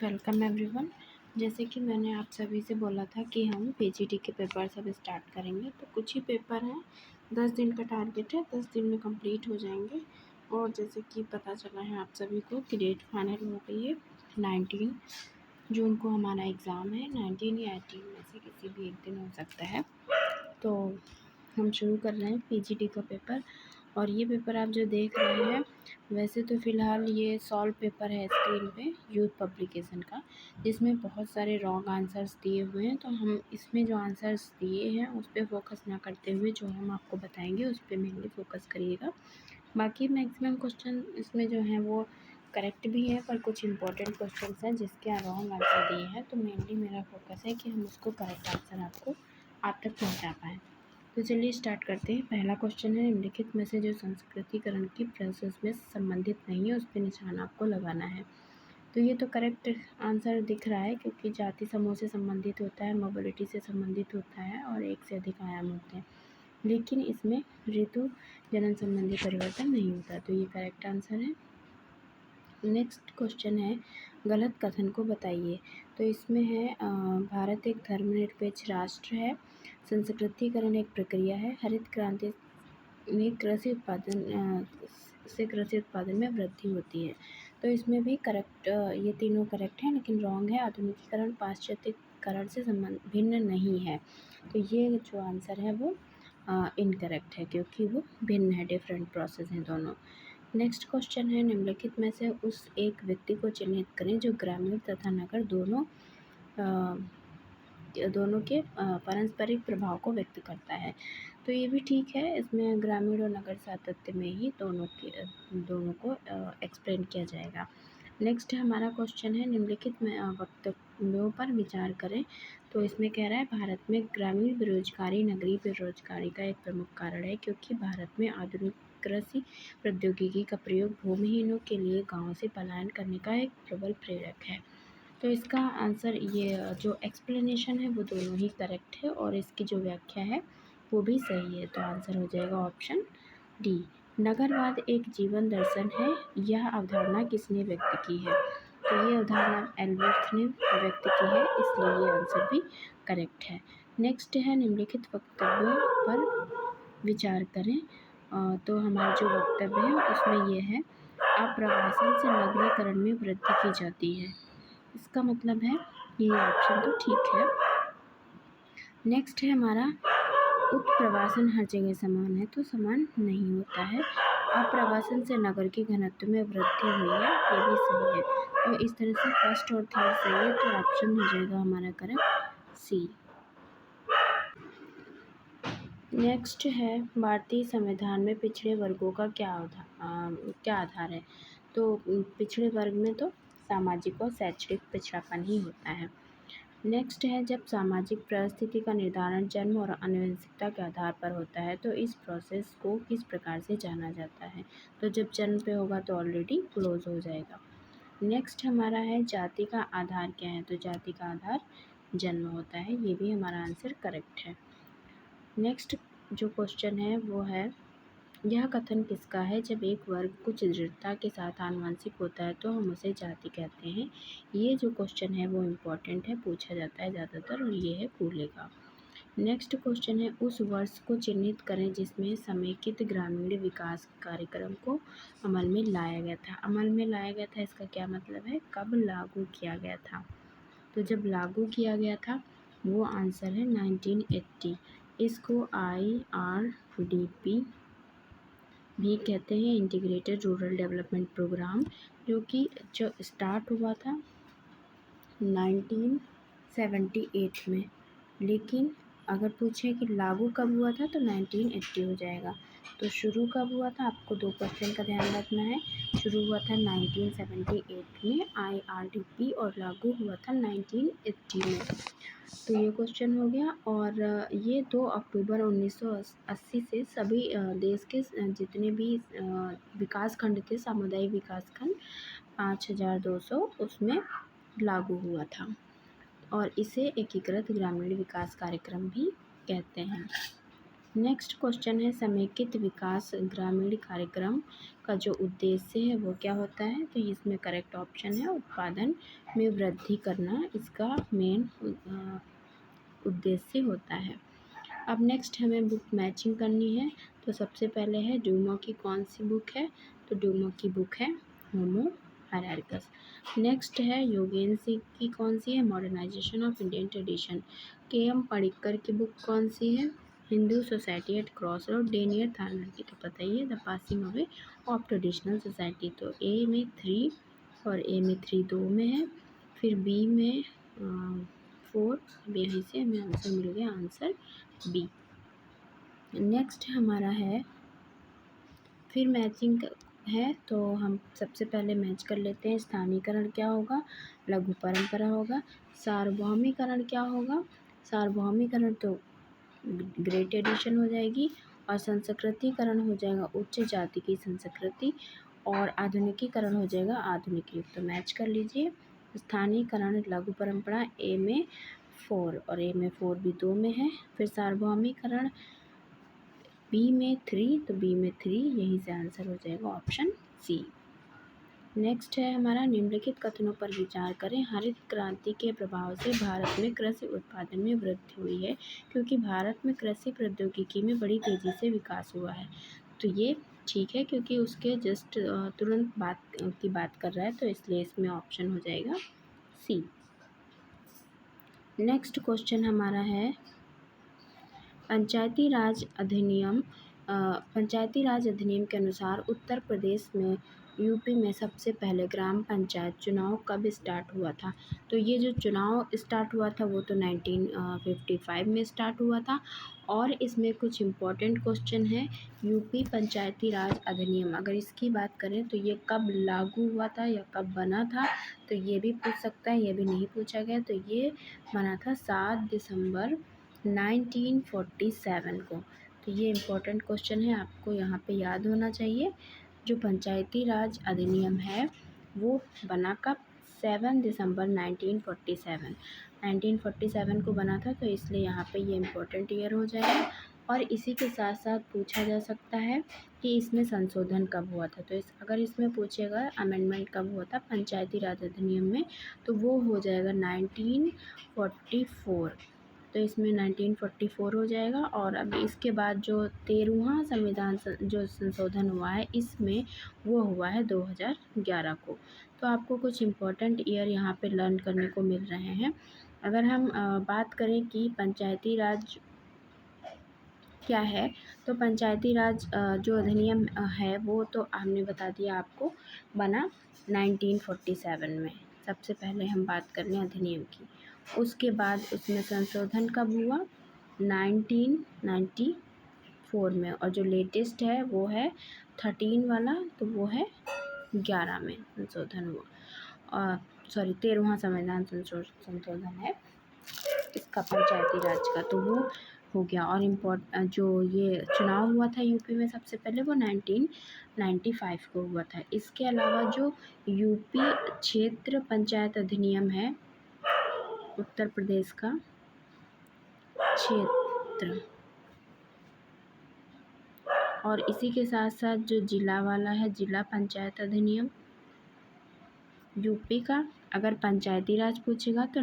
Welcome everyone. जैसे कि मैंने आप सभी से बोला था कि हम पीजीटी के पेपर सब स्टार्ट करेंगे, तो कुछ ही पेपर हैं। 10 दिन का टारगेट है, 10 दिन में कंप्लीट हो जाएंगे। और जैसे कि पता चला है आप सभी को कि डेट फाइनल हो गई है। 19 जून को हमारा एग्ज़ाम है। 19 या 18 में से किसी भी एक दिन हो सकता है। तो हम शुरू कर रहे हैं पीजीटी का पेपर। और ये पेपर आप जो देख रहे हैं, वैसे तो फ़िलहाल ये सॉल्व पेपर है स्क्रीन पे यूथ पब्लिकेशन का, जिसमें बहुत सारे रॉन्ग आंसर्स दिए हुए हैं। तो हम इसमें जो आंसर्स दिए हैं उस पर फोकस ना करते हुए जो हम आपको बताएंगे उस पर मेनली फोकस करिएगा। बाकी मैक्सिमम क्वेश्चन इसमें जो हैं वो करेक्ट भी है, पर कुछ इंपॉर्टेंट क्वेश्चन हैं जिसके रॉन्ग आंसर दिए हैं। तो मेनली मेरा फोकस है कि हम उसको करेक्ट आंसर आपको आप तक पहुँचा पाएँ। तो चलिए स्टार्ट करते हैं। पहला क्वेश्चन है, निम्नलिखित में से जो संस्कृतिकरण की प्रोसेस में संबंधित नहीं है उस पर निशान आपको लगाना है। तो ये तो करेक्ट आंसर दिख रहा है, क्योंकि जाति समूह से संबंधित होता है, मोबिलिटी से संबंधित होता है और एक से अधिक आयाम होते हैं, लेकिन इसमें ऋतु जनन संबंधी परिवर्तन नहीं होता। तो ये करेक्ट आंसर है। नेक्स्ट क्वेश्चन है, गलत कथन को बताइए। तो इसमें है भारत एक धर्मनिरपेक्ष राष्ट्र है, संस्कृतिकरण एक प्रक्रिया है, हरित क्रांति में कृषि उत्पादन में वृद्धि होती है। तो इसमें भी करेक्ट, ये तीनों करेक्ट हैं, लेकिन रॉन्ग है। आधुनिकीकरण पाश्चात्यकरण से संबंध भिन्न नहीं है। तो ये जो आंसर है वो इनकरेक्ट है, क्योंकि वो भिन्न है, डिफरेंट प्रोसेस हैं दोनों। नेक्स्ट क्वेश्चन है, निम्नलिखित में से उस एक व्यक्ति को चिन्हित करें जो ग्रामीण तथा नगर दोनों के पारस्परिक प्रभाव को व्यक्त करता है। तो ये भी ठीक है, इसमें ग्रामीण और नगर सातत्य में ही दोनों को एक्सप्लेन किया जाएगा। नेक्स्ट हमारा क्वेश्चन है, निम्नलिखित में वक्तव्यों पर विचार करें। तो इसमें कह रहा है, भारत में ग्रामीण बेरोजगारी नगरीय बेरोजगारी का एक प्रमुख कारण है, क्योंकि भारत में आधुनिक कृषि प्रौद्योगिकी का प्रयोग भूमिहीनों के लिए गाँव से पलायन करने का एक प्रबल प्रेरक है। तो इसका आंसर, ये जो एक्सप्लेनेशन है वो दोनों ही करेक्ट है और इसकी जो व्याख्या है वो भी सही है। तो आंसर हो जाएगा ऑप्शन डी। नगरवाद एक जीवन दर्शन है, यह अवधारणा किसने व्यक्त की है? तो ये अवधारणा एल्बर्ट ने व्यक्त की है, इसलिए ये आंसर भी करेक्ट है। नेक्स्ट है, निम्नलिखित वक्तव्यों पर विचार करें। तो हमारा जो वक्तव्य है उसमें ये है, आप्रवासन से नगरीकरण में वृद्धि की जाती है। इसका मतलब है ये ऑप्शन तो ठीक है। नेक्स्ट है हमारा, उत्प्रवासन हर जगह समान है, तो समान नहीं होता है। अप्रवासन से नगर के घनत्व में वृद्धि हुई है, ये भी सही है। तो इस तरह से फर्स्ट और थर्ड सही है, तो ऑप्शन हो जाएगा हमारा करेक्ट सी। नेक्स्ट है, भारतीय संविधान में पिछड़े वर्गों का क्या आधार है? तो पिछड़े वर्ग में तो सामाजिक और शैक्षणिक पिछड़ापन ही होता है। नेक्स्ट है, जब सामाजिक परिस्थिति का निर्धारण जन्म और आनुवंशिकता के आधार पर होता है तो इस प्रोसेस को किस प्रकार से जाना जाता है? तो जब जन्म पे होगा तो ऑलरेडी क्लोज हो जाएगा। नेक्स्ट हमारा है, जाति का आधार क्या है? तो जाति का आधार जन्म होता है, ये भी हमारा आंसर करेक्ट है। नेक्स्ट जो क्वेश्चन है वो है, यह कथन किसका है? जब एक वर्ग कुछ दृढ़ता के साथ आनुवंशिक होता है तो हम उसे जाति कहते हैं। ये जो क्वेश्चन है वो इम्पोर्टेंट है, पूछा जाता है ज़्यादातर, और ये है कूले का। नेक्स्ट क्वेश्चन है, उस वर्ष को चिन्हित करें जिसमें समेकित ग्रामीण विकास कार्यक्रम को अमल में लाया गया था। अमल में लाया गया था, इसका क्या मतलब है? कब लागू किया गया था? तो जब लागू किया गया था वो आंसर है 1980। इसको IRDP भी कहते हैं, इंटीग्रेटेड रूरल डेवलपमेंट प्रोग्राम, जो स्टार्ट हुआ था 1978 में। लेकिन अगर पूछे कि लागू कब हुआ था तो 1980 हो जाएगा। तो शुरू कब हुआ था, आपको दो क्वेश्चन का ध्यान रखना है। शुरू हुआ था 1978 में IRDP और लागू हुआ था 1980 में। तो ये क्वेश्चन हो गया। और ये 2 अक्टूबर 1980 से सभी देश के जितने भी विकास खंड थे, सामुदायिक विकास खंड 5200, उसमें लागू हुआ था और इसे एकीकृत ग्रामीण विकास कार्यक्रम भी कहते हैं। नेक्स्ट क्वेश्चन है समेकित विकास ग्रामीण कार्यक्रम का जो उद्देश्य है वो क्या होता है। तो इसमें करेक्ट ऑप्शन है उत्पादन में वृद्धि करना, इसका मेन उद्देश्य होता है। अब नेक्स्ट हमें बुक मैचिंग करनी है। तो सबसे पहले है ड्यूमो की कौन सी बुक है। तो ड्यूमो की बुक है होमो हायरार्कस। नेक्स्ट है योगेन की कौन सी है modernisation of Indian tradition. K M. Panikkar की बुक कौन सी है Hindu society at cross road. Daniel Lerner की तो पता ही है the passing away of traditional society. तो ए में 3 और ए में 3 2 में है, फिर बी में 4। अब यहीं से हमें आंसर मिल गया, आंसर बी। नेक्स्ट हमारा है फिर मैचिंग है। तो हम सबसे पहले मैच कर लेते हैं। स्थानीयकरण क्या होगा, लघु परंपरा होगा। सार्वभौमिकरण क्या होगा, सार्वभौमिकरण तो ग्रेट एडिशन हो जाएगी। और संस्कृतिकरण हो जाएगा उच्च जाति की संस्कृति। और आधुनिकीकरण हो जाएगा आधुनिक युग। तो मैच कर लीजिए। स्थानीयकरण लघु परंपरा ए में 4 और ए में 4 भी 2 में है। फिर सार्वभौमिकरण बी में 3 तो बी में 3, यहीं से आंसर हो जाएगा ऑप्शन सी। नेक्स्ट है हमारा निम्नलिखित कथनों पर विचार करें। हरित क्रांति के प्रभाव से भारत में कृषि उत्पादन में वृद्धि हुई है क्योंकि भारत में कृषि प्रौद्योगिकी में बड़ी तेज़ी से विकास हुआ है। तो ये ठीक है क्योंकि उसके जस्ट तुरंत बात कर रहा है, तो इसलिए इसमें ऑप्शन हो जाएगा सी। नेक्स्ट क्वेश्चन हमारा है पंचायती राज अधिनियम के अनुसार उत्तर प्रदेश में यूपी में सबसे पहले ग्राम पंचायत चुनाव कब स्टार्ट हुआ था। तो ये जो चुनाव स्टार्ट हुआ था वो तो 1955 में स्टार्ट हुआ था। और इसमें कुछ इम्पोर्टेंट क्वेश्चन है। यूपी पंचायती राज अधिनियम अगर इसकी बात करें तो ये कब लागू हुआ था या कब बना था, तो ये भी पूछ सकता है, ये भी नहीं पूछा गया। तो ये बना था 7 दिसंबर 1947 को। तो ये इम्पोर्टेंट क्वेश्चन है, आपको यहाँ पे याद होना चाहिए। जो पंचायती राज अधिनियम है वो बना कब, 7 दिसंबर 1947 को बना था। तो इसलिए यहाँ पे ये इम्पोर्टेंट ईयर हो जाएगा। और इसी के साथ साथ पूछा जा सकता है कि इसमें संशोधन कब हुआ था। तो अगर इसमें पूछेगा अमेंडमेंट कब हुआ था पंचायती राज अधिनियम में, तो वो हो जाएगा 1944। तो इसमें 1944 हो जाएगा। और अब इसके बाद जो 13वां संविधान जो संशोधन हुआ है इसमें वो हुआ है 2011 को। तो आपको कुछ इम्पोर्टेंट ईयर यहाँ पे लर्न करने को मिल रहे हैं। अगर हम बात करें कि पंचायती राज क्या है, तो पंचायती राज जो अधिनियम है वो तो हमने बता दिया आपको, बना 1947 में। सबसे पहले हम बात कर लें अधिनियम की। उसके बाद उसमें संशोधन कब हुआ, 1994 में। और जो लेटेस्ट है वो है 13 वाला, तो वो है 11 में संशोधन हुआ। और 13वां संविधान संशोधन है इसका पंचायती राज का, तो वो हो गया। और जो ये चुनाव हुआ था यूपी में सबसे पहले वो 1995 को हुआ था। इसके अलावा जो यूपी क्षेत्र पंचायत अधिनियम है उत्तर प्रदेश का क्षेत्र, और इसी के साथ साथ जो जिला वाला है जिला पंचायत अधिनियम यूपी का, अगर पंचायती राज पूछेगा तो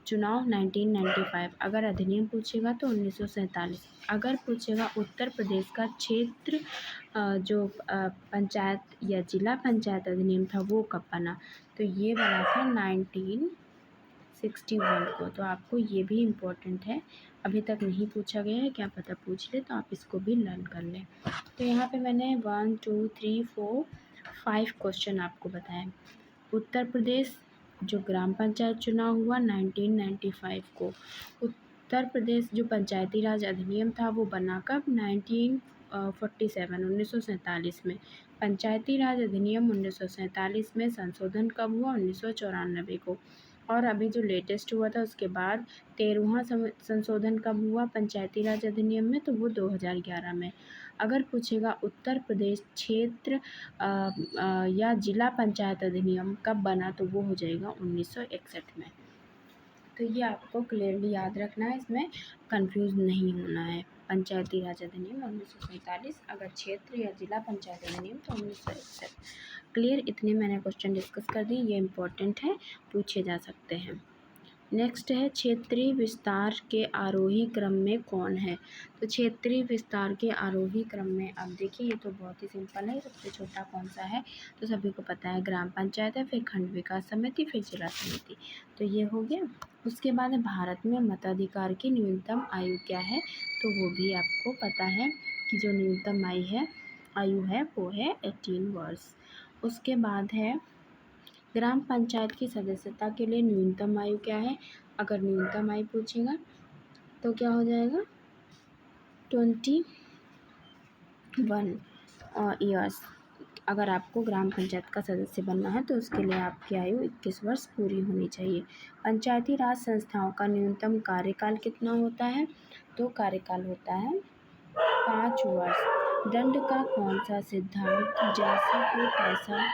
चुनाव 1995, अगर अधिनियम पूछेगा तो 1947। अगर पूछेगा उत्तर प्रदेश का क्षेत्र जो पंचायत या जिला पंचायत अधिनियम था वो कब बना, तो ये बना था 1961 को। तो आपको ये भी इम्पोर्टेंट है, अभी तक नहीं पूछा गया है, क्या पता पूछ ले, तो आप इसको भी लर्न कर लें। तो यहाँ पे मैंने 1 2 3 4 5 क्वेश्चन आपको बताए। उत्तर प्रदेश जो ग्राम पंचायत चुनाव हुआ 1995 को। उत्तर प्रदेश जो पंचायती राज अधिनियम था वो बना कब, 1947 में। पंचायती राज अधिनियम 1947 में, संशोधन कब हुआ, 1994 को। और अभी जो लेटेस्ट हुआ था उसके बाद 13वां संशोधन कब हुआ पंचायती राज अधिनियम में, तो वो 2011 में। अगर पूछेगा उत्तर प्रदेश क्षेत्र या जिला पंचायत अधिनियम कब बना, तो वो हो जाएगा 1961 में। तो ये आपको क्लियरली याद रखना है, इसमें कंफ्यूज नहीं होना है। पंचायती राज अधिनियम 1947, अगर क्षेत्र या जिला पंचायत अधिनियम तो 1961। क्लियर, इतने मैंने क्वेश्चन डिस्कस कर दिए, ये इम्पोर्टेंट है, पूछे जा सकते हैं। नेक्स्ट है क्षेत्रीय विस्तार के आरोही क्रम में कौन है। तो क्षेत्रीय विस्तार के आरोही क्रम में अब देखिए, ये तो बहुत ही सिंपल है। सबसे छोटा कौन सा है, तो सभी को पता है ग्राम पंचायत है, फिर खंड विकास समिति, फिर जिला समिति, तो ये हो गया। उसके बाद भारत में मताधिकार की न्यूनतम आयु क्या है, तो वो भी आपको पता है कि जो न्यूनतम आयु है वो है 18 वर्ष। उसके बाद है ग्राम पंचायत की सदस्यता के लिए न्यूनतम आयु क्या है। अगर न्यूनतम आयु पूछेगा तो क्या हो जाएगा 21 ईयर्स। अगर आपको ग्राम पंचायत का सदस्य बनना है तो उसके लिए आपकी आयु 21 वर्ष पूरी होनी चाहिए। पंचायती राज संस्थाओं का न्यूनतम कार्यकाल कितना होता है, तो कार्यकाल होता है 5 वर्ष। दंड का कौन सा सिद्धांत जैसे को तैसा,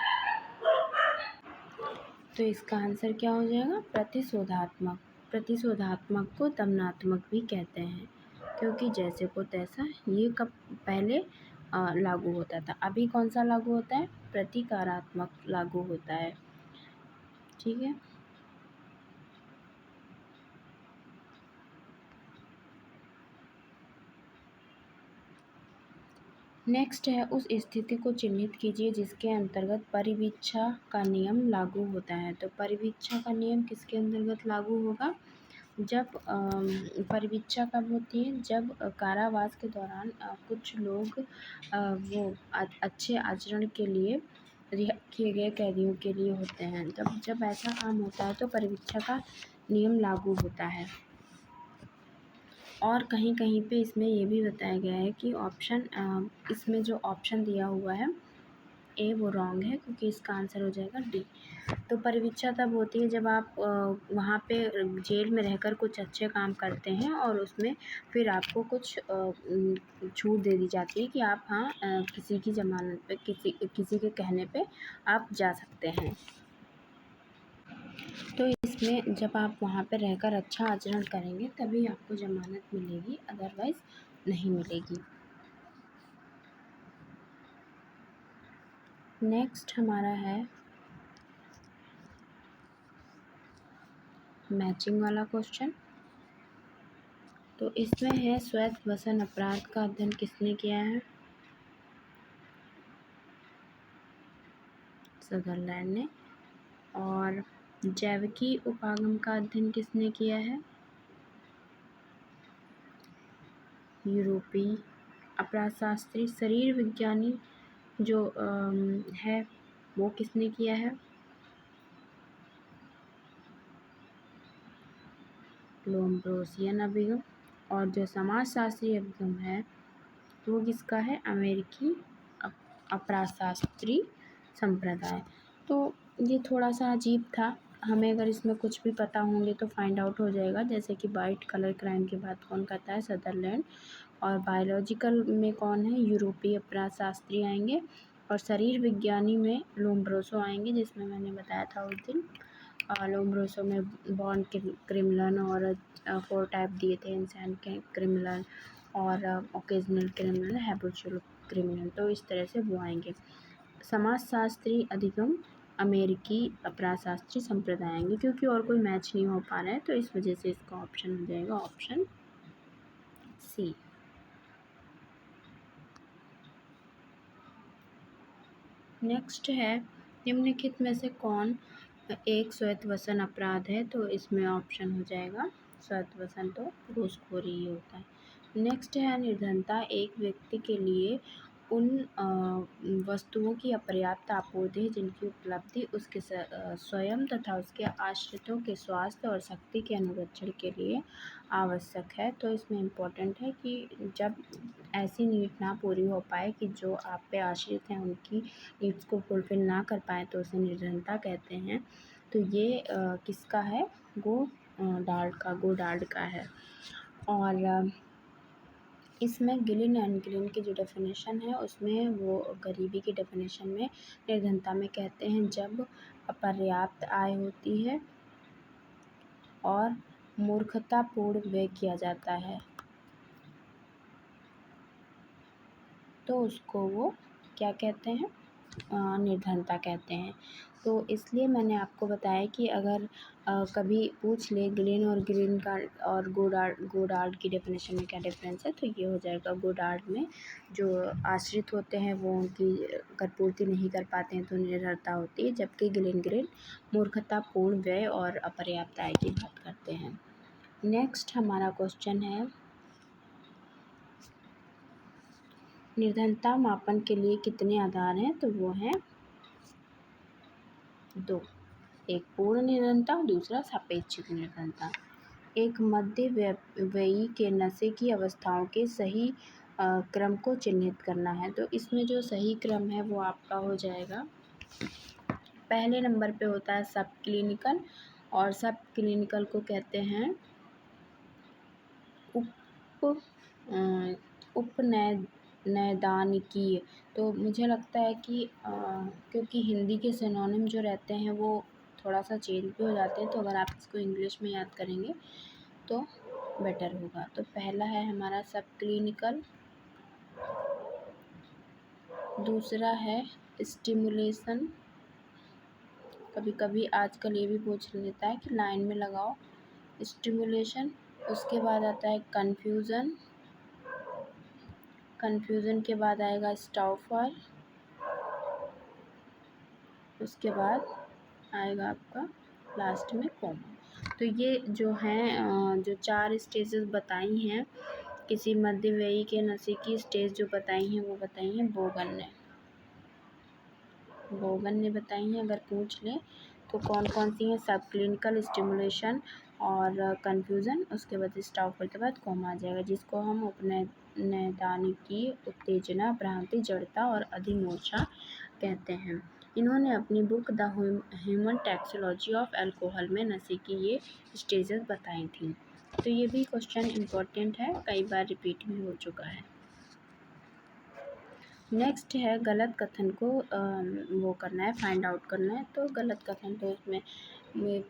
तो इसका आंसर क्या हो जाएगा प्रतिशोधात्मक। प्रतिशोधात्मक को दमनात्मक भी कहते हैं, क्योंकि जैसे को तैसा ये कब पहले लागू होता था, अभी कौन सा लागू होता है, प्रतिकारात्मक लागू होता है। ठीक है, नेक्स्ट है उस स्थिति को चिन्हित कीजिए जिसके अंतर्गत परिवीक्षा का नियम लागू होता है। तो परिवीक्षा का नियम किसके अंतर्गत लागू होगा, जब परिवीक्षा कब होती है, जब कारावास के दौरान कुछ लोग वो अच्छे आचरण के लिए रिहा किए गए कैदियों के लिए होते हैं। जब ऐसा काम होता है तो परिवीक्षा का नियम लागू होता है। और कहीं कहीं पे इसमें ये भी बताया गया है कि इसमें जो ऑप्शन दिया हुआ है ए वो रॉन्ग है, क्योंकि इसका आंसर हो जाएगा डी। तो परिवीक्षा तब होती है जब आप वहाँ पे जेल में रहकर कुछ अच्छे काम करते हैं और उसमें फिर आपको कुछ छूट दे दी जाती है कि आप किसी की ज़मानत पे किसी के कहने पे आप जा सकते हैं। तो इसमें जब आप वहाँ पे रहकर अच्छा आचरण करेंगे तभी आपको ज़मानत मिलेगी, अदरवाइज़ नहीं मिलेगी। नेक्स्ट हमारा है मैचिंग वाला क्वेश्चन। तो इसमें है श्वेत वसन अपराध का अध्ययन किसने किया है, सदरलैंड ने। और जैविकी उपागम का अध्ययन किसने किया है, यूरोपीय अपराधशास्त्री। शरीर विज्ञानी जो है वो किसने किया है, लोम्ब्रोसियन अभिगम। और जो समाजशास्त्री अभिगम है वो किसका है, अमेरिकी अपराधशास्त्री संप्रदाय। तो ये थोड़ा सा अजीब था, हमें अगर इसमें कुछ भी पता होंगे तो फाइंड आउट हो जाएगा। जैसे कि वाइट कलर क्राइम की बात कौन करता है, सदरलैंड। और बायोलॉजिकल में कौन है, यूरोपीय अपराधशास्त्री आएंगे। और शरीर विज्ञानी में लोम्ब्रोसो आएंगे, जिसमें मैंने बताया था उस दिन। लोम्ब्रोसो में बॉर्न क्रिमिनल और 4 टाइप दिए थे, इंसान के क्रिमिनल और ओकेजनल क्रिमिनल, हैबिचुअल क्रिमिनल, तो इस तरह से वो आएंगे। समाजशास्त्री अधिगम अमेरिकी अपराधशास्त्री संप्रदाय आएंगे, क्योंकि और कोई मैच नहीं हो पा रहा है तो इस वजह से इसका ऑप्शन हो जाएगा ऑप्शन सी। नेक्स्ट है निम्नलिखित में से कौन एक श्वेत वसन अपराध है, तो इसमें ऑप्शन हो जाएगा श्वेत वसन तो घूसखोरी ही होता है। नेक्स्ट है निर्धनता एक व्यक्ति के लिए उन वस्तुओं की अपर्याप्त आपूर्ति जिनकी उपलब्धि उसके स्वयं तथा उसके आश्रितों के स्वास्थ्य और शक्ति के अनुरक्षण के लिए आवश्यक है। तो इसमें इम्पोर्टेंट है कि जब ऐसी नीड ना पूरी हो पाए कि जो आप पे आश्रित हैं उनकी नीड्स को फुलफ़िल ना कर पाए तो उसे निर्धनता कहते हैं। तो ये किसका है, गोडार्ड का है। और इसमें गिलिन एंड गिलिन की जो डेफिनेशन है उसमें वो गरीबी की डेफिनेशन में निर्धनता में कहते हैं जब अपर्याप्त आय होती है और मूर्खतापूर्ण व्यय किया जाता है तो उसको वो क्या कहते हैं, निर्धनता कहते हैं। तो इसलिए मैंने आपको बताया कि अगर कभी पूछ ले ग्रीन और ग्रीन कार्ड और गोडार्ड की डेफिनेशन में क्या डिफरेंस है, तो ये हो जाएगा गोडार्ड में जो आश्रित होते हैं वो उनकी अगर पूर्ति नहीं कर पाते हैं तो निर्धनता होती है, जबकि ग्रीन मूर्खतापूर्ण व्यय और अपर्याप्त आय की बात करते हैं। नेक्स्ट हमारा क्वेश्चन है, निर्धनता मापन के लिए कितने आधार हैं, तो वो हैं 2, एक पूर्ण निर्धनता, दूसरा सापेक्षिक निर्धनता। एक मध्य व्ययी के नशे की अवस्थाओं के सही क्रम को चिन्हित करना है। तो इसमें जो सही क्रम है वो आपका हो जाएगा, पहले नंबर पे होता है सब क्लिनिकल, और सब क्लिनिकल को कहते हैं उपनैदानिकीय। तो मुझे लगता है कि क्योंकि हिंदी के सिनोनिम जो रहते हैं वो थोड़ा सा चेंज भी हो जाते हैं, तो अगर आप इसको इंग्लिश में याद करेंगे तो बेटर होगा। तो पहला है हमारा सब क्लिनिकल, दूसरा है स्टिमुलेशन, कभी कभी आजकल ये भी पूछ लेता है कि लाइन में लगाओ, स्टिमुलेशन। उसके बाद आता है कन्फ्यूज़न, कन्फ्यूज़न के बाद आएगा स्टॉपर, उसके बाद आएगा आपका लास्ट में कोमा। तो ये जो हैं जो 4 स्टेजेस बताई हैं किसी मध्य व्ययी के नशे की, स्टेज जो बताई हैं वो बताई हैं बोगन ने बताई हैं। अगर पूछ लें तो कौन कौन सी हैं, सब क्लिनिकल, स्टिमुलेशन और कन्फ्यूज़न, उसके बाद स्टॉपर के बाद कोमा आ जाएगा, जिसको हम उपनैदानिकीय उत्तेजना, भ्रांति, जड़ता और अधिमूर्छा कहते हैं। इन्होंने अपनी book the human toxicology of alcohol में नशे की ये स्टेजेस बताई थी। तो ये भी क्वेश्चन इम्पोर्टेंट है, कई बार रिपीट भी हो चुका है। नेक्स्ट है गलत कथन को वो करना है, फाइंड आउट करना है। तो गलत कथन तो इसमें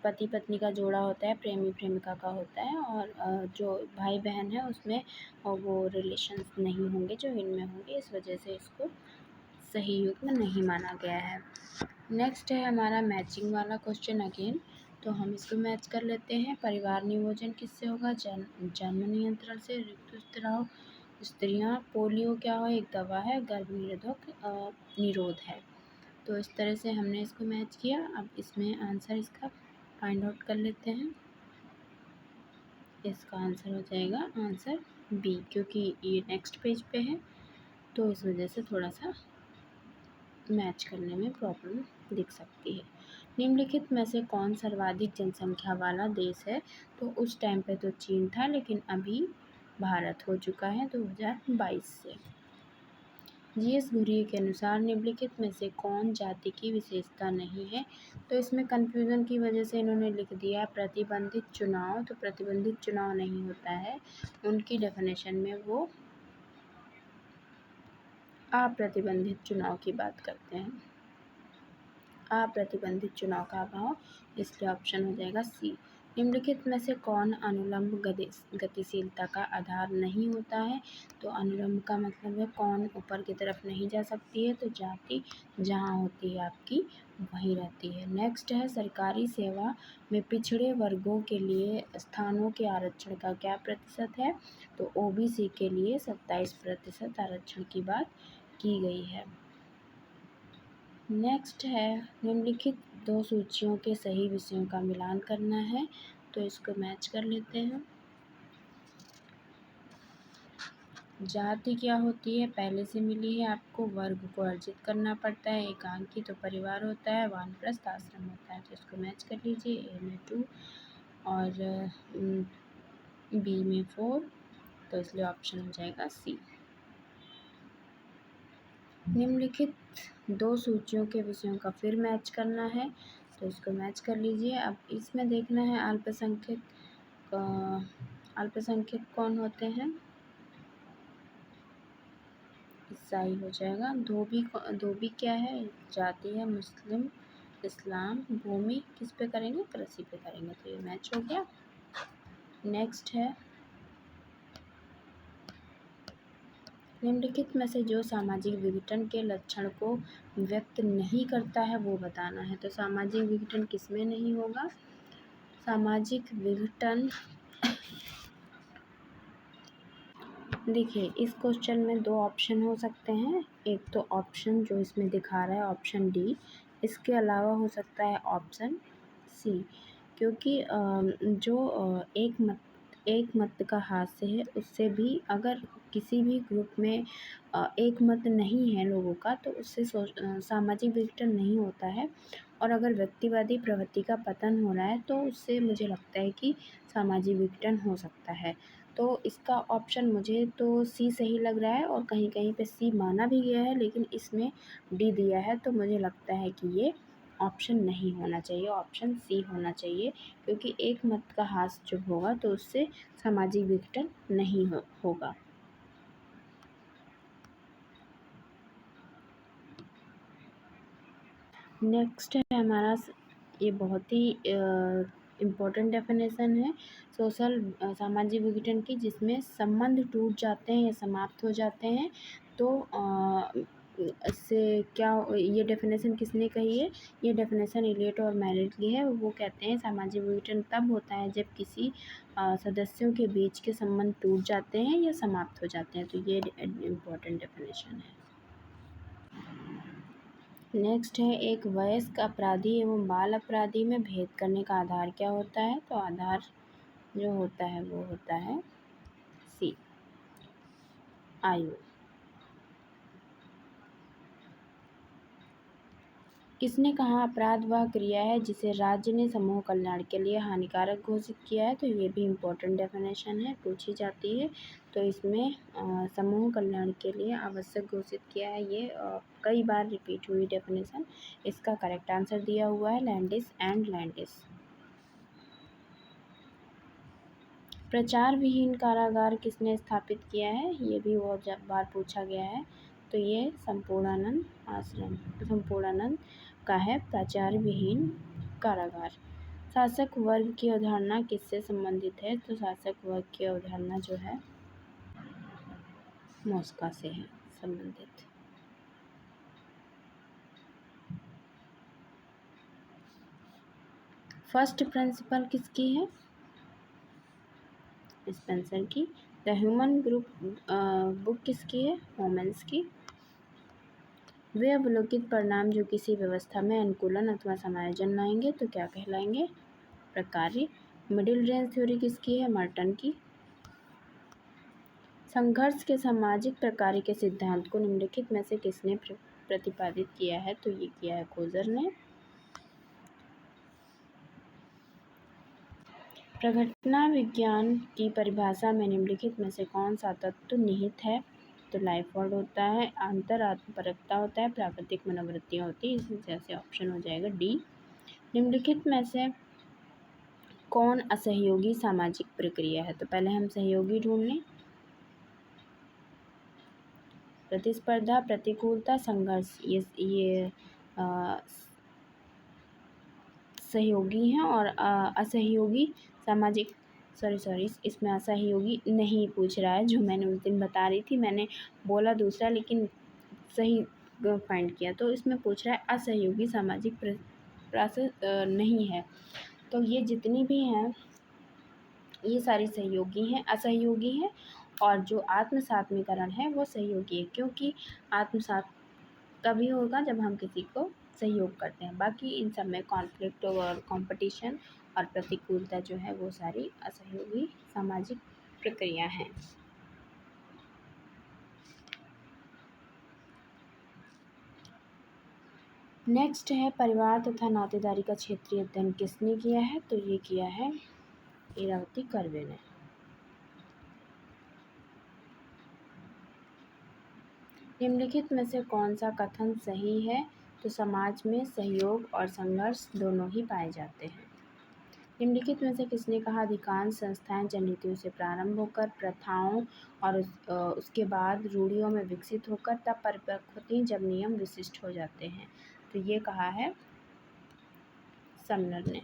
पति पत्नी का जोड़ा होता है, प्रेमी प्रेमिका का होता है, और जो भाई बहन है उसमें वो रिलेशंस नहीं होंगे जो इनमें होंगे, इस वजह से इसको सही युग्म नहीं माना गया है। नेक्स्ट है हमारा मैचिंग वाला क्वेश्चन अगेन, तो हम इसको मैच कर लेते हैं। परिवार नियोजन किससे होगा, जन्म नियंत्रण से, ऋतुस्राव, स्त्रियाँ, पोलियो क्या है, एक दवा है, गर्भ निरोधक निरोध है। तो इस तरह से हमने इसको मैच किया। अब इसमें आंसर इसका फाइंड आउट कर लेते हैं। इसका आंसर हो जाएगा आंसर बी, क्योंकि ये नेक्स्ट पेज पे है तो इस वजह से थोड़ा सा मैच करने में प्रॉब्लम दिख सकती है। निम्नलिखित में से कौन सर्वाधिक जनसंख्या वाला देश है, तो उस टाइम पे तो चीन था, लेकिन अभी भारत हो चुका है 2022 से। जीएस घुरिये के अनुसार निम्नलिखित में से कौन जाति की विशेषता नहीं है, तो इसमें कन्फ्यूज़न की वजह से इन्होंने लिख दिया प्रतिबंधित चुनाव, तो प्रतिबंधित चुनाव नहीं होता है, उनकी डेफिनेशन में वो अप्रतिबंधित चुनाव की बात करते हैं, अप्रतिबंधित चुनाव का अभाव, इसलिए ऑप्शन हो जाएगा सी। निम्नलिखित में से कौन अनुलंब गतिशीलता का आधार नहीं होता है, तो अनुलंब का मतलब है कौन ऊपर की तरफ नहीं जा सकती है, तो जाति जहाँ होती है आपकी वहीं रहती है। नेक्स्ट है सरकारी सेवा में पिछड़े वर्गों के लिए स्थानों के आरक्षण का क्या प्रतिशत है, तो ओबीसी के लिए 27% आरक्षण की बात की गई है। नेक्स्ट है निम्नलिखित 2 सूचियों के सही विषयों का मिलान करना है, तो इसको मैच कर लेते हैं। जाति क्या होती है, पहले से मिली है आपको, वर्ग को अर्जित करना पड़ता है, एकांकी तो परिवार होता है, वानप्रस्थ आश्रम होता है, तो इसको मैच कर लीजिए, ए में 2 और बी में 4, तो इसलिए ऑप्शन हो जाएगा सी। निम्नलिखित 2 सूचियों के विषयों का फिर मैच करना है, तो इसको मैच कर लीजिए। अब इसमें देखना है अल्पसंख्यक कौन होते हैं, ईसाई हो जाएगा। धोबी क्या है, जाति है, मुस्लिम, इस्लाम, भूमि किस पे करेंगे, कृषि पे करेंगे, तो ये मैच हो गया। नेक्स्ट है, निम्नलिखित में से जो सामाजिक विघटन के लक्षण को व्यक्त नहीं करता है वो बताना है। तो सामाजिक विघटन किसमें नहीं होगा? सामाजिक विघटन, देखिए इस क्वेश्चन में दो ऑप्शन हो सकते हैं। एक तो ऑप्शन जो इसमें दिखा रहा है ऑप्शन डी, इसके अलावा हो सकता है ऑप्शन सी, क्योंकि जो एक मत का हास्य है उससे भी, अगर किसी भी ग्रुप में एक मत नहीं है लोगों का तो उससे सामाजिक विघटन नहीं होता है। और अगर व्यक्तिवादी प्रवृत्ति का पतन हो रहा है तो उससे मुझे लगता है कि सामाजिक विघटन हो सकता है। तो इसका ऑप्शन मुझे तो सी सही लग रहा है, और कहीं कहीं पे सी माना भी गया है लेकिन इसमें डी दिया है, तो मुझे लगता है कि ये ऑप्शन नहीं होना चाहिए, ऑप्शन सी होना चाहिए, क्योंकि एक मत का ह्रास जब होगा तो उससे सामाजिक विघटन नहीं होगा। नेक्स्ट है हमारा, ये बहुत ही इम्पोर्टेंट डेफिनेशन है सोशल सामाजिक विघटन की, जिसमें संबंध टूट जाते हैं या समाप्त हो जाते हैं। तो इससे क्या, ये डेफिनेशन किसने कही है? ये डेफिनेशन इलियट और मेरिट की है। वो कहते हैं सामाजिक विघटन तब होता है जब किसी सदस्यों के बीच के संबंध टूट जाते हैं या समाप्त हो जाते हैं। तो ये इम्पोर्टेंट डेफिनेशन है। नेक्स्ट है, एक वयस्क अपराधी एवं बाल अपराधी में भेद करने का आधार क्या होता है? तो आधार जो होता है वो होता है सी, आयु। किसने कहा अपराध वह क्रिया है जिसे राज्य ने समूह कल्याण के लिए हानिकारक घोषित किया है? तो ये भी इम्पोर्टेंट डेफिनेशन है, पूछी जाती है। तो इसमें समूह कल्याण के लिए आवश्यक घोषित किया है, ये कई बार रिपीट हुई डेफिनेशन। इसका करेक्ट आंसर दिया हुआ है लैंडिस एंड लैंडिस। प्रचार विहीन कारागार किसने स्थापित किया है? ये भी बहुत बार पूछा गया है। तो ये संपूर्णानंद आश्रम, संपूर्णानंद का है प्रचार विहीन कारागार। शासक वर्ग की अवधारणा किससे संबंधित है? तो शासक वर्ग की अवधारणा जो है मॉस्को से है संबंधित। फर्स्ट प्रिंसिपल किसकी है? स्पेंसर की। द ह्यूमन ग्रुप बुक किसकी है? मोमेंस की। वे अवलोकित परिणाम जो किसी व्यवस्था में अनुकूलन अथवा समायोजन लाएंगे तो क्या कहलाएंगे? प्रकार्य। मिडिल रेंज थ्योरी किसकी है? मर्टन की। संघर्ष के सामाजिक प्रकार्य के सिद्धांत को निम्नलिखित में से किसने प्रतिपादित किया है? तो ये किया है कोजर ने। प्रघटना विज्ञान की परिभाषा में निम्नलिखित में से कौन सा तत्व निहित है? तो लाइफवर्ड होता है, अंतर आत्मपरकता होता है, प्राकृतिक मनोवृत्तियाँ होती है। इसमें जैसे ऑप्शन हो जाएगा डी। निम्नलिखित में से कौन असहयोगी सामाजिक प्रक्रिया है? तो पहले हम सहयोगी ढूंढ लें। प्रतिस्पर्धा, प्रतिकूलता, संघर्ष, ये सहयोगी हैं, और असहयोगी सामाजिक, सॉरी इसमें असहयोगी नहीं पूछ रहा है, जो मैंने उस दिन बता रही थी। मैंने बोला दूसरा लेकिन सही फाइंड किया। तो इसमें पूछ रहा है असहयोगी सामाजिक प्रोसेस नहीं है। तो ये जितनी भी हैं ये सारी सहयोगी हैं, असहयोगी हैं। और जो आत्मसात्मीकरण है वो सहयोगी है, क्योंकि आत्मसात तभी होगा जब हम किसी को सहयोग करते हैं। बाकी इन सब में कॉन्फ्लिक्ट और कंपटीशन और प्रतिकूलता जो है वो सारी असहयोगी सामाजिक प्रक्रिया हैं। नेक्स्ट है, परिवार तथा नातेदारी का क्षेत्रीय अध्ययन किसने किया है? तो ये किया है इरावती कर्वे ने। निम्नलिखित में से कौन सा कथन सही है? तो समाज में सहयोग और संघर्ष दोनों ही पाए जाते हैं। निम्नलिखित में से किसने कहा अधिकांश संस्थाएं जनरीतियों से प्रारंभ होकर प्रथाओं और उसके बाद रूढ़ियों में विकसित होकर तब परिपक्व होती जब नियम विशिष्ट हो जाते हैं? तो ये कहा है समनर ने।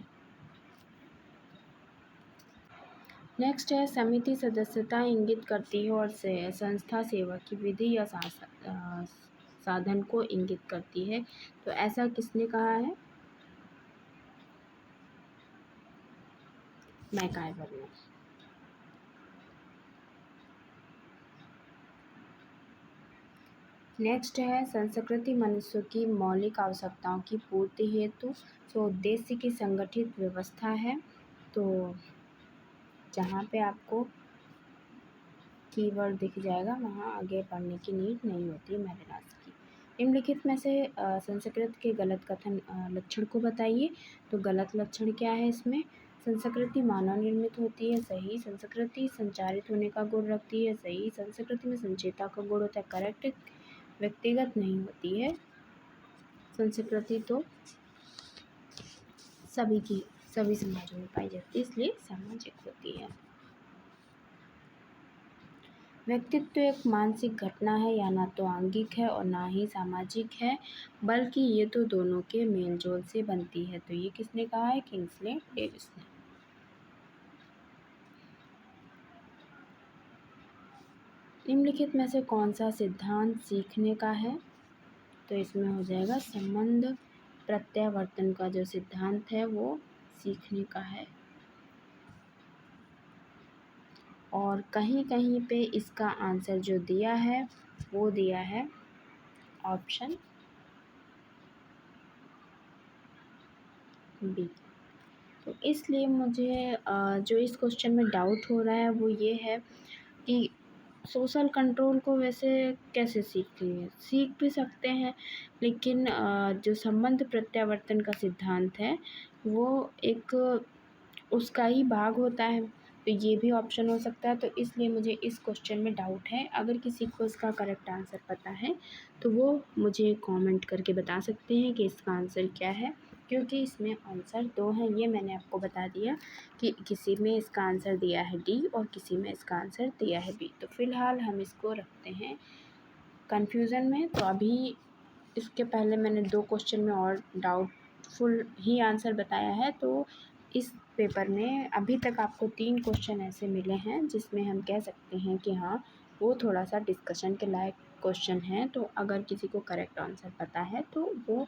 नेक्स्ट है समिति सदस्यता इंगित करती है और से संस्था सेवा की विधि या साधन को इंगित करती है। तो ऐसा किसने कहा है? मैकाइवर ने। नेक्स्ट है संस्कृति मनुष्य की मौलिक आवश्यकताओं की पूर्ति हेतु उद्देश्य की संगठित व्यवस्था है। तो जहाँ पे आपको कीवर्ड दिख जाएगा वहाँ आगे पढ़ने की नीड नहीं होती मेलेनास की। निम्नलिखित में से संस्कृत के गलत कथन लक्षण को बताइए। तो गलत लक्षण क्या है इसमें? संस्कृति मानव निर्मित होती है, सही। संस्कृति संचारित होने का गुण रखती है, सही। संस्कृति में संचेता का गुण होता है, करेक्ट। व्यक्तिगत नहीं होती है संस्कृति, तो सभी समाजों में पाई जाती है, इसलिए सामाजिक होती है। व्यक्तित्व एक मानसिक घटना है, या ना तो आंगिक है और ना ही सामाजिक है, बल्कि ये तो दोनों के मेलजोल से बनती है। तो ये किसने कहा है? किंग्सले डेविस ने। निम्नलिखित में से कौन सा सिद्धांत सीखने का है? तो इसमें हो जाएगा संबंध प्रत्यावर्तन का जो सिद्धांत है वो सीखने का है। और कहीं कहीं पे इसका आंसर जो दिया है वो दिया है ऑप्शन बी। तो इसलिए मुझे जो इस क्वेश्चन में डाउट हो रहा है वो ये है कि सोशल कंट्रोल को वैसे कैसे सीख भी सकते हैं, लेकिन जो संबंध प्रत्यावर्तन का सिद्धांत है वो एक उसका ही भाग होता है। तो ये भी ऑप्शन हो सकता है। तो इसलिए मुझे इस क्वेश्चन में डाउट है। अगर किसी को इसका करेक्ट आंसर पता है तो वो मुझे कमेंट करके बता सकते हैं कि इसका आंसर क्या है, क्योंकि इसमें आंसर दो हैं, ये मैंने आपको बता दिया कि किसी में इसका आंसर दिया है डी और किसी में इसका आंसर दिया है बी। तो फ़िलहाल हम इसको रखते हैं कन्फ्यूज़न में। तो अभी इसके पहले मैंने 2 क्वेश्चन में और डाउटफुल ही आंसर बताया है। तो इस पेपर में अभी तक आपको 3 क्वेश्चन ऐसे मिले हैं जिसमें हम कह सकते हैं कि हाँ, वो थोड़ा-सा डिस्कशन के लायक क्वेश्चन हैं। तो अगर किसी को करेक्ट आंसर पता है तो वो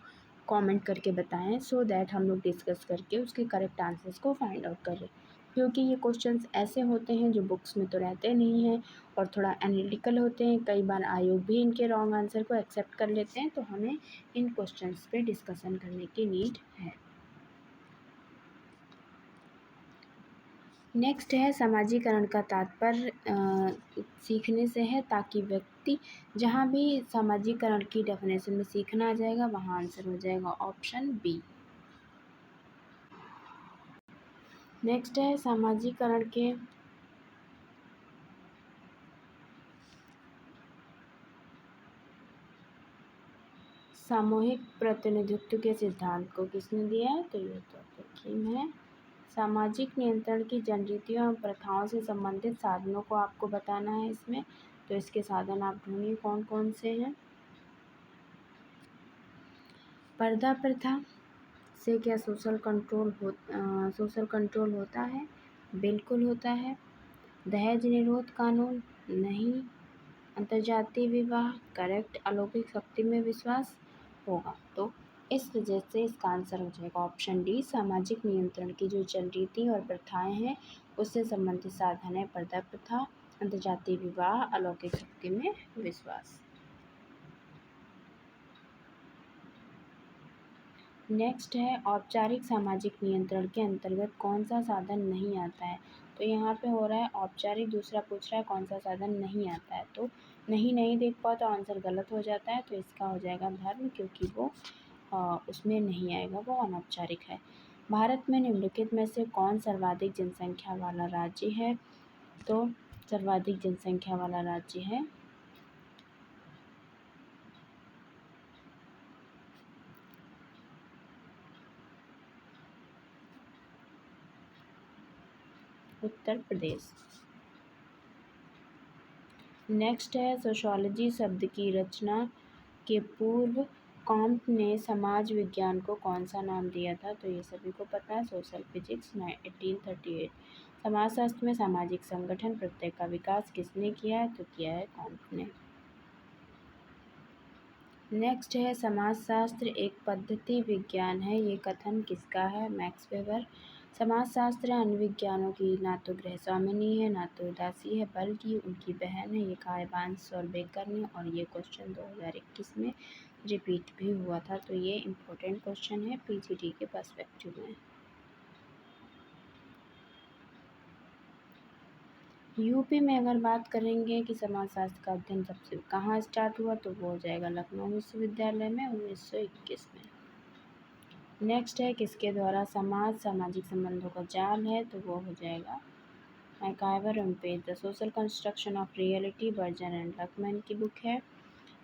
कमेंट करके बताएँ, सो दैट हम लोग डिस्कस करके उसके करेक्ट आंसर्स को फाइंड आउट करें। क्योंकि ये क्वेश्चंस ऐसे होते हैं जो बुक्स में तो रहते नहीं हैं और थोड़ा एनालिटिकल होते हैं। कई बार आयोग भी इनके रॉन्ग आंसर को एक्सेप्ट कर लेते हैं। तो हमें इन क्वेश्चंस पे डिस्कशन करने की नीड है। नेक्स्ट है समाजीकरण का तात्पर्य सीखने से है, ताकि व्यक्ति जहाँ भी समाजीकरण की डेफिनेशन में सीखना आ जाएगा वहाँ आंसर हो जाएगा ऑप्शन बी। नेक्स्ट है समाजीकरण के सामूहिक प्रतिनिधित्व के सिद्धांत को किसने दिया है? तो ये तो किम है। सामाजिक नियंत्रण की जनरीतियों और प्रथाओं से संबंधित साधनों को आपको बताना है इसमें। तो इसके साधन आप ढूंढिए कौन कौन से हैं। पर्दा प्रथा से क्या सोशल कंट्रोल होता है? बिल्कुल होता है। दहेज निरोध कानून? नहीं। अंतर्जातीय विवाह? करेक्ट। अलौकिक शक्ति में विश्वास? होगा। तो इस वजह से इसका आंसर हो जाएगा ऑप्शन डी। सामाजिक नियंत्रण की जो चल रीति और प्रथाएं हैं उससे संबंधित साधन है पर्दा प्रथा, अंतर्जातीय विवाह, अलौकिक शक्ति में विश्वास। नेक्स्ट है औपचारिक सामाजिक नियंत्रण के अंतर्गत कौन सा साधन नहीं आता है? तो यहाँ पे हो रहा है औपचारिक, दूसरा पूछ रहा है कौन सा साधन नहीं आता है। तो नहीं देख पाओ तो आंसर गलत हो जाता है। तो इसका हो जाएगा धर्म, क्योंकि वो उसमें नहीं आएगा, वो अनौपचारिक है। भारत में निम्नलिखित में से कौन सर्वाधिक जनसंख्या वाला राज्य है? तो सर्वाधिक जनसंख्या वाला राज्य है उत्तर प्रदेश। नेक्स्ट है सोशियोलॉजी शब्द की रचना के पूर्व कॉम्ट ने समाज विज्ञान को कौन सा नाम दिया था? तो ये सभी को पता है, सोशल फिजिक्स 1838। समाजशास्त्र में सामाजिक संगठन प्रत्यय का विकास किसने किया है? तो किया है कॉम्ट ने। नेक्स्ट है, समाजशास्त्र एक पद्धति विज्ञान है, ये कथन किसका है? Max weber. समाजशास्त्र अन्य विज्ञानों की ना तो गृहस्वामिनी है ना तो दासी है, बल्कि उनकी बहन है। ये कहा है बांस और बेकर ने, और ये क्वेश्चन 2021 में रिपीट भी हुआ था। तो ये इम्पोर्टेंट क्वेश्चन है पीजीटी के पर्सपेक्टिव में। यूपी में अगर बात करेंगे कि समाजशास्त्र का अध्ययन सबसे कहाँ स्टार्ट हुआ, तो वो हो जाएगा लखनऊ विश्वविद्यालय में 1921 में। नेक्स्ट है, किसके द्वारा समाज सामाजिक संबंधों का जाल है? तो वो हो जाएगा MacIver and Page the social construction of reality, Berger and Luckmann की बुक है।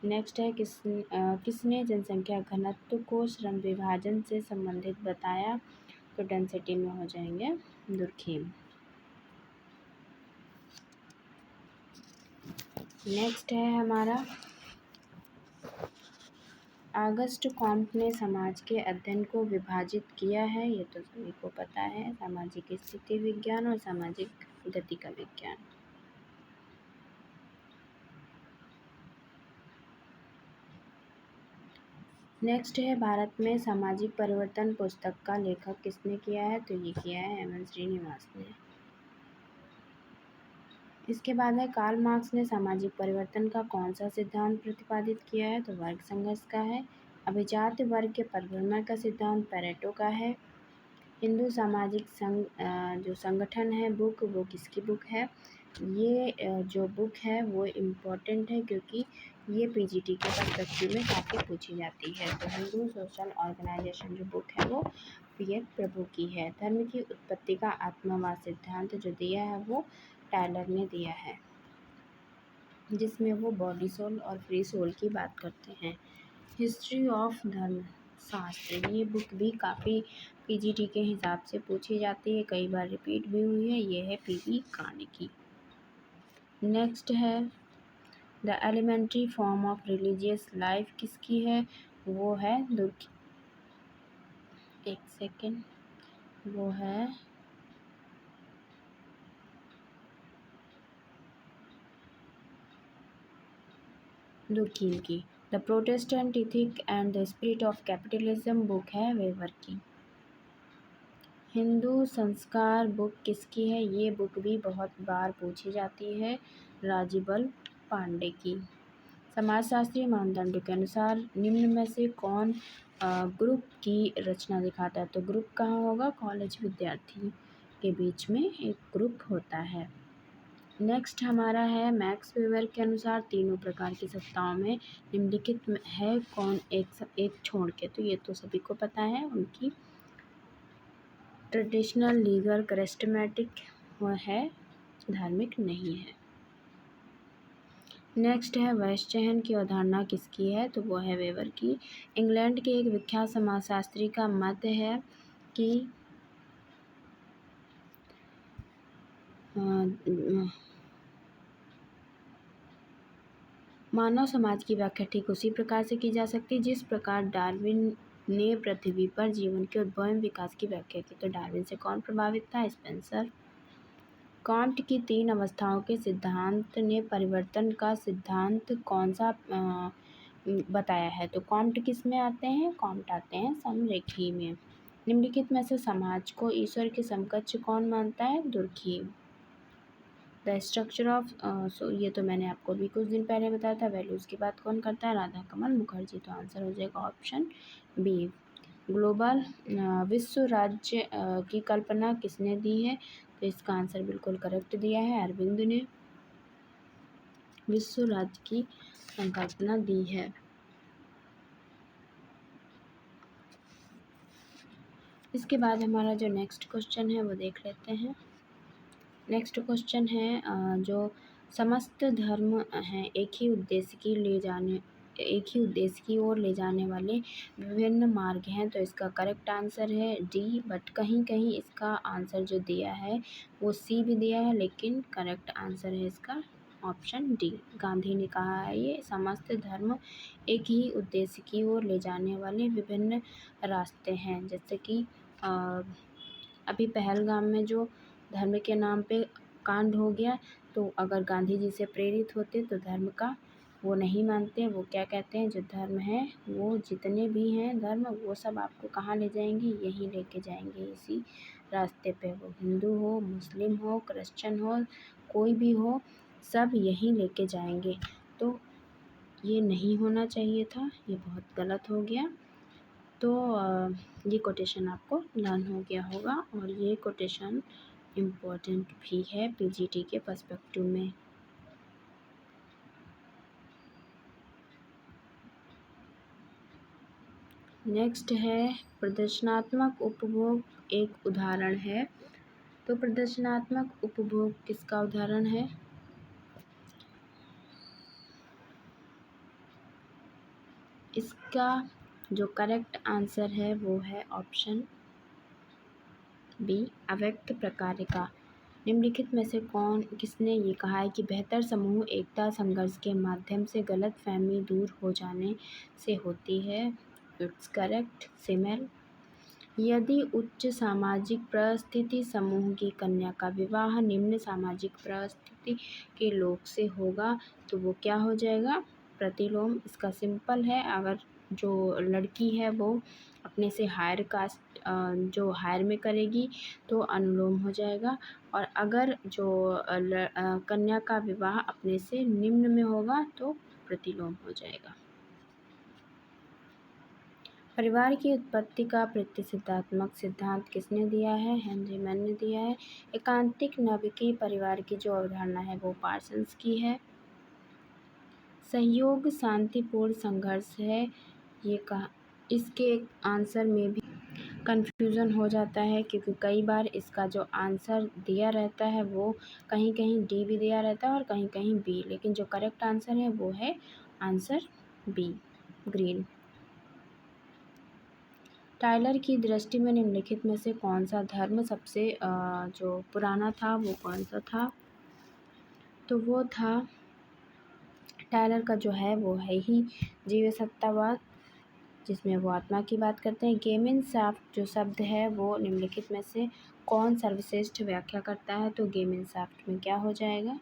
नेक्स्ट है, किसने जनसंख्या घनत्व को श्रम विभाजन से संबंधित बताया? तो डेंसिटी में हो जाएंगे दुर्खीम। नेक्स्ट है हमारा, ऑगस्ट कॉम्ट ने समाज के अध्ययन को विभाजित किया है। ये तो सभी को पता है, सामाजिक स्थिति विज्ञान और सामाजिक गति का विज्ञान। नेक्स्ट है, भारत में सामाजिक परिवर्तन पुस्तक का लेखक किसने किया है? तो ये किया है एम.एन. श्रीनिवास ने। इसके बाद है, कार्ल मार्क्स ने सामाजिक परिवर्तन का कौन सा सिद्धांत प्रतिपादित किया है? तो वर्ग संघर्ष का है। अभिजात वर्ग के परिभ्रमण का सिद्धांत पेरेटो का है। हिंदू सामाजिक जो संगठन है बुक, वो किसकी बुक है? ये जो बुक है वो इम्पोर्टेंट है, क्योंकि ये पीजीटी के पर्सपेक्टिव में काफ़ी पूछी जाती है। तो हिंदू सोशल ऑर्गेनाइजेशन जो बुक है वो पीएच प्रभु की है। धर्म की उत्पत्ति का आत्मवाद सिद्धांत जो दिया है वो टायलर ने दिया है, जिसमें वो बॉडी सोल और फ्री सोल की बात करते हैं। हिस्ट्री ऑफ धर्म शास्त्र, ये बुक भी काफ़ी पीजीटी के हिसाब से पूछी जाती है, कई बार रिपीट भी हुई है। ये है पीवी कार्नेगी। नेक्स्ट है, the elementary form of religious life किसकी है? वो है एक सेकेंड, वो है दुर्कीम की। The Protestant ethic and the spirit of capitalism book है वेबर की। हिंदू संस्कार बुक किसकी है? ये बुक भी बहुत बार पूछी जाती है, राजीबल पांडे की। समाजशास्त्रीय मानदंडों के अनुसार निम्न में से कौन ग्रुप की रचना दिखाता है? तो ग्रुप कहाँ होगा? कॉलेज विद्यार्थी के बीच में एक ग्रुप होता है। नेक्स्ट हमारा है, मैक्स वेबर के अनुसार तीनों प्रकार की सत्ताओं में निम्नलिखित है कौन एक छोड़ के? तो ये तो सभी को पता है, उनकी ट्रेडिशनल, लीगल, करेस्टमेटिक है, धार्मिक नहीं है। नेक्स्ट है, वैश्चयन की अवधारणा किसकी है? तो वो है वेबर की। इंग्लैंड के एक विख्यात समाजशास्त्री का मत है कि मानव समाज की व्याख्या ठीक उसी प्रकार से की जा सकती है जिस प्रकार डार्विन ने पृथ्वी पर जीवन के उद्भव एवं विकास की व्याख्या की। तो डार्विन से कौन प्रभावित था? स्पेंसर। कॉम्ट की तीन अवस्थाओं के सिद्धांत ने परिवर्तन का सिद्धांत कौन सा बताया है? तो कॉम्ट किस में आते हैं? कॉम्ट आते हैं समरेखी में। निम्नलिखित में से समाज को ईश्वर के समकक्ष कौन मानता है? दुर्खीम। द स्ट्रक्चर ऑफ ये तो मैंने आपको भी कुछ दिन पहले बताया था। वैल्यूज़ की बात कौन करता है? राधा कमल मुखर्जी। तो आंसर हो जाएगा ऑप्शन बी। ग्लोबल विश्व राज्य की कल्पना किसने दी है? तो इसका आंसर बिल्कुल करेक्ट दिया है, अरविंद ने विश्व राज्य की संकल्पना दी है। इसके बाद हमारा जो नेक्स्ट क्वेश्चन है वो देख लेते हैं। नेक्स्ट क्वेश्चन है, जो समस्त धर्म हैं एक ही उद्देश्य की ओर ले जाने वाले विभिन्न मार्ग हैं। तो इसका करेक्ट आंसर है डी, बट कहीं कहीं इसका आंसर जो दिया है वो सी भी दिया है, लेकिन करेक्ट आंसर है इसका ऑप्शन डी। गांधी ने कहा है ये समस्त धर्म एक ही उद्देश्य की ओर ले जाने वाले विभिन्न रास्ते हैं। जैसे कि अभी पहलगाम में जो धर्म के नाम पे कांड हो गया, तो अगर गांधी जी से प्रेरित होते तो धर्म का वो नहीं मानते। वो क्या कहते हैं, जो धर्म है वो जितने भी हैं धर्म, वो सब आपको कहाँ ले जाएंगे, यहीं लेके जाएंगे, इसी रास्ते पे। वो हिंदू हो, मुस्लिम हो, क्रिश्चियन हो, कोई भी हो, सब यहीं लेके जाएंगे। तो ये नहीं होना चाहिए था, ये बहुत गलत हो गया। तो ये कोटेशन आपको लर्न हो गया होगा, और ये कोटेशन इम्पोर्टेंट भी है पीजीटी के पर्सपेक्टिव में। नेक्स्ट है प्रदर्शनात्मक उपभोग एक उदाहरण है। तो प्रदर्शनात्मक उपभोग किसका उदाहरण है? इसका जो करेक्ट आंसर है वो है ऑप्शन बी, अव्यक्त प्रकार का। निम्नलिखित में से किसने ये कहा है कि बेहतर समूह एकता संघर्ष के माध्यम से गलतफहमी दूर हो जाने से होती है? इट्स करेक्ट, सिमल। यदि उच्च सामाजिक परिस्थिति समूह की कन्या का विवाह निम्न सामाजिक परिस्थिति के लोग से होगा तो वो क्या हो जाएगा? प्रतिलोम। इसका सिंपल है, अगर जो लड़की है वो अपने से हायर कास्ट जो हायर में करेगी तो अनुलोम हो जाएगा, और अगर जो कन्या का विवाह अपने से निम्न में होगा तो प्रतिलोम हो जाएगा। परिवार की उत्पत्ति का प्रतिसिद्धात्मक सिद्धांत किसने दिया है? हेनरी मैन ने दिया है। एकांतिक नाभिकीय परिवार की जो अवधारणा है वो पार्सन्स की है। सहयोग शांतिपूर्ण संघर्ष है, ये कहा। इसके आंसर में भी कन्फ्यूज़न हो जाता है, क्योंकि कई बार इसका जो आंसर दिया रहता है वो कहीं कहीं डी भी दिया रहता है और कहीं कहीं बी, लेकिन जो करेक्ट आंसर है वो है आंसर बी, ग्रीन। टायलर की दृष्टि में निम्नलिखित में से कौन सा धर्म सबसे जो पुराना था वो कौन सा था? तो वो था, टायलर का जो है वो है ही जीवसत्तावाद, जिसमें वो आत्मा की बात करते हैं। गेमिनसाफ्ट जो शब्द है वो निम्नलिखित में से कौन सर्वश्रेष्ठ व्याख्या करता है? तो गेमिनसाफ्ट में क्या हो जाएगा?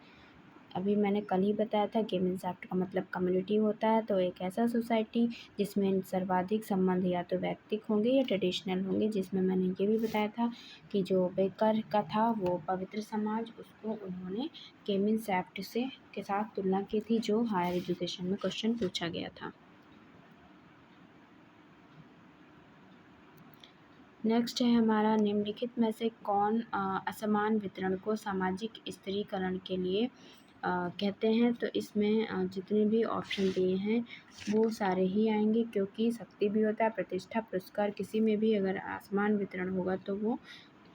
अभी मैंने कल ही बताया था, गेमिनसाफ्ट का मतलब कम्युनिटी होता है। तो एक ऐसा सोसाइटी जिसमें सर्वाधिक संबंध या तो वैयक्तिक होंगे या ट्रेडिशनल होंगे, जिसमें मैंने ये भी बताया था कि जो बेकर का था वो पवित्र समाज, उसको उन्होंने गेमिनसाफ्ट से के साथ तुलना की थी, जो हायर एजुकेशन में क्वेश्चन पूछा गया था। नेक्स्ट है हमारा, निम्नलिखित में से कौन असमान वितरण को सामाजिक स्थिरीकरण के लिए कहते हैं? तो इसमें जितने भी ऑप्शन दिए हैं वो सारे ही आएंगे, क्योंकि शक्ति भी होता है, प्रतिष्ठा, पुरस्कार, किसी में भी अगर असमान वितरण होगा तो वो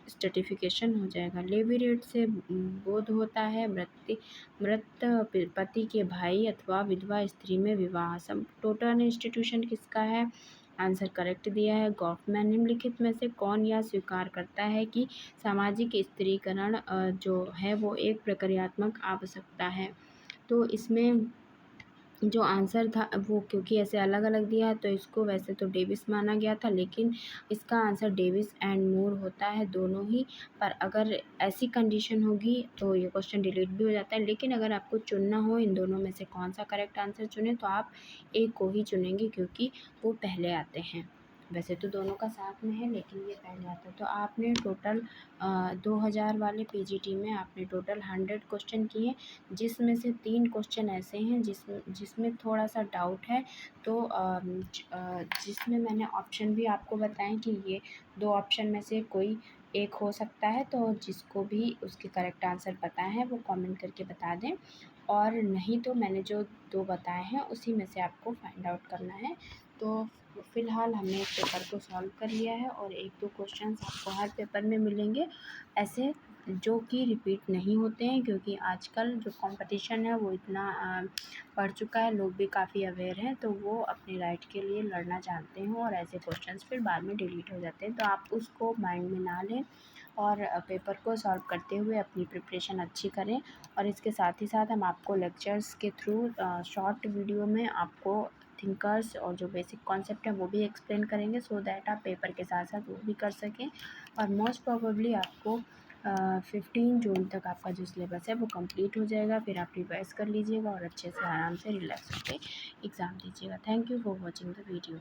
स्ट्रेटिफिकेशन हो जाएगा। लेवी-रेट से बोध होता है मृत पति के भाई अथवा विधवा स्त्री में विवाह। सब टोटल इंस्टीट्यूशन किसका है? आंसर करेक्ट दिया है गॉफमैन। निम्नलिखित में से कौन यह स्वीकार करता है कि सामाजिक स्थिरीकरण जो है वो एक प्रक्रियात्मक आवश्यकता है? तो इसमें जो आंसर था वो, क्योंकि ऐसे अलग अलग दिया है तो इसको वैसे तो डेविस माना गया था, लेकिन इसका आंसर डेविस एंड मूर होता है, दोनों ही। पर अगर ऐसी कंडीशन होगी तो ये क्वेश्चन डिलीट भी हो जाता है, लेकिन अगर आपको चुनना हो इन दोनों में से कौन सा करेक्ट आंसर चुने तो आप एक को ही चुनेंगे, क्योंकि वो पहले आते हैं। वैसे तो दोनों का साथ में है, लेकिन ये पहले आता है। तो आपने टोटल 2000 वाले पीजीटी में आपने टोटल 100 क्वेश्चन किए, जिसमें से 3 क्वेश्चन ऐसे हैं जिसमें थोड़ा सा डाउट है। तो जिसमें मैंने ऑप्शन भी आपको बताएं कि ये 2 ऑप्शन में से कोई एक हो सकता है, तो जिसको भी उसके करेक्ट आंसर पता है वो कमेंट करके बता दें, और नहीं तो मैंने जो 2 बताए हैं उसी में से आपको फाइंड आउट करना है। तो फ़िलहाल हमने इस पेपर को सॉल्व कर लिया है, और 1-2 क्वेश्चंस आपको हर पेपर में मिलेंगे। ऐसे जो कि रिपीट नहीं होते हैं, क्योंकि आजकल जो कंपटीशन है वो इतना बढ़ चुका है, लोग भी काफ़ी अवेयर हैं, तो वो अपने राइट के लिए लड़ना चाहते हैं और ऐसे क्वेश्चंस फिर बाद में डिलीट हो जाते हैं। तो आप उसको माइंड में ना लें और पेपर को सॉल्व करते हुए अपनी प्रिपरेशन अच्छी करें। और इसके साथ ही साथ हम आपको लेक्चर्स के थ्रू शॉर्ट वीडियो में आपको थिंकर्स और जो बेसिक कॉन्सेप्ट है वो भी एक्सप्लेन करेंगे, सो दैट आप पेपर के साथ साथ वो भी कर सकें। और मोस्ट प्रोबेबली आपको 15 जून तक आपका जो सिलेबस है वो कंप्लीट हो जाएगा। फिर आप रिवाइज़ कर लीजिएगा और अच्छे से आराम से रिलैक्स होके एग्ज़ाम दीजिएगा। Thank you for watching the video.